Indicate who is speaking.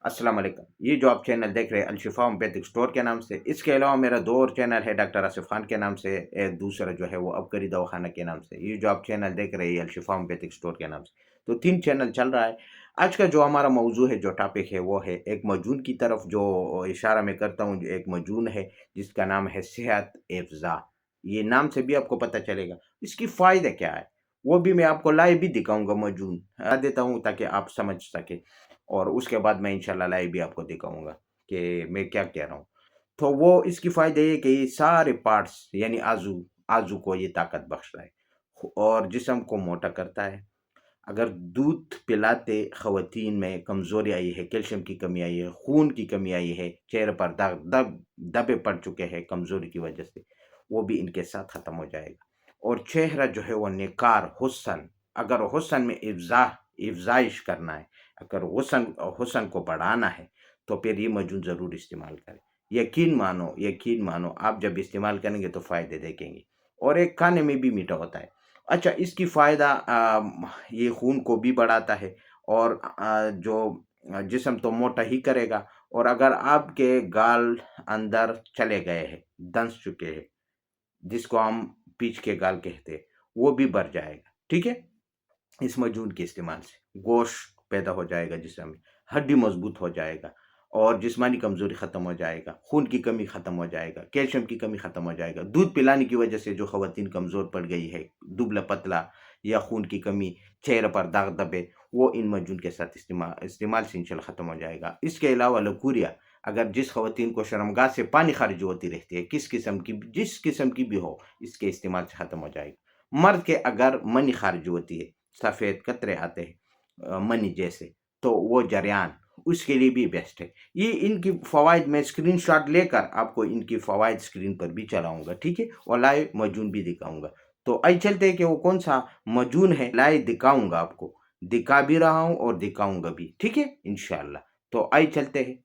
Speaker 1: अस्सलाम वालेकुम। ये जो आप चैनल देख रहे हैं अलशिफा होम्योपैथिक स्टोर के नाम से, इसके अलावा मेरा दो और चैनल है डॉक्टर आसिफ खान के नाम से, दूसरा जो है वो अबकरी दवाखाना के नाम से। ये जो आप चैनल देख रहे हैं अलशिफा होम्योपैथिक स्टोर के नाम से, तो 3 चैनल चल रहा है। आज का जो हमारा मौजू है, जो टॉपिक है वो है एक मजून की तरफ जो इशारा मैं करता हूँ। एक मजून है जिसका नाम है सेहत एफ़ज़ा। ये नाम से भी आपको पता चलेगा। इसकी फ़ायदे क्या है? वो भी मैं आपको लाइव भी दिखाऊँगा मजून। देता हूँ ताकि आप समझ सकें। और उसके बाद मैं इंशाल्लाह लाइव भी आपको दिखाऊँगा कि मैं क्या कह रहा हूँ। तो वो इसकी फ़ायदे ये कि ये सारे पार्ट्स यानी आज़ू आज़ू को ये ताकत बख्शता है और जिस्म को मोटा करता है। अगर दूध पिलाते ख़वातीन में कमज़ोरी आई है, कैल्शियम की कमी आई है, खून की कमी आई है, चेहरे पर दाग धब्बे पड़ चुके हैं कमज़ोरी की वजह से, वो भी इनके साथ ख़त्म हो जाएगा। और चेहरा जो है वो निखार, हुस्न, अगर हुस्न में इफ़ज़ाइश करना है, अगर हुस्न को बढ़ाना है, तो फिर ये मजून ज़रूर इस्तेमाल करें। यकीन मानो आप जब इस्तेमाल करेंगे तो फ़ायदे देखेंगे। और एक खाने में भी मीठा होता है। अच्छा, इसकी फ़ायदा ये खून को भी बढ़ाता है और जो जिस्म तो मोटा ही करेगा। और अगर आपके गाल अंदर चले गए हैं, दंस चुके हैं, जिसको हम पीच के गाल कहते हैं, वो भी बढ़ जाएगा, ठीक है? इस मजून के इस्तेमाल से गोश्त पैदा हो जाएगा जिस्म में, हड्डी मजबूत हो जाएगा और जिस्मानी कमज़ोरी ख़त्म हो जाएगा, खून की कमी ख़त्म हो जाएगा, कैल्शियम की कमी ख़त्म हो जाएगा। दूध पिलाने की वजह से जो ख़वातीन कमज़ोर पड़ गई है, दुबला-पतला या खून की कमी, चेहरे पर दाग-धब्बे, वो इन मजून के साथ इस्तेमाल से इंशाल्लाह ख़त्म हो जाएगा। इसके अलावा लकूरिया, अगर जिस ख़वातीन को शर्मगाह से पानी ख़ारिज होती रहती है, जिस किस्म की भी हो, इसके इस्तेमाल से ख़त्म हो जाएगा। मर्द के अगर मनी ख़ारिज होती है, सफ़ेद कतरे आते हैं मनी जैसे, तो वो जरियान उसके लिए भी बेस्ट है। ये इनकी फ़वाइद मैं स्क्रीनशॉट लेकर आपको इनकी फ़वाइद स्क्रीन पर भी चलाऊँगा, ठीक है? और लाइव मजून भी दिखाऊँगा। तो आइए चलते हैं कि वो कौन-सा मजून है, लाइव दिखाऊँगा आपको। दिखा भी रहा हूँ और दिखाऊँगा भी, ठीक है? इंशाअल्लाह। तो आइए चलते हैं।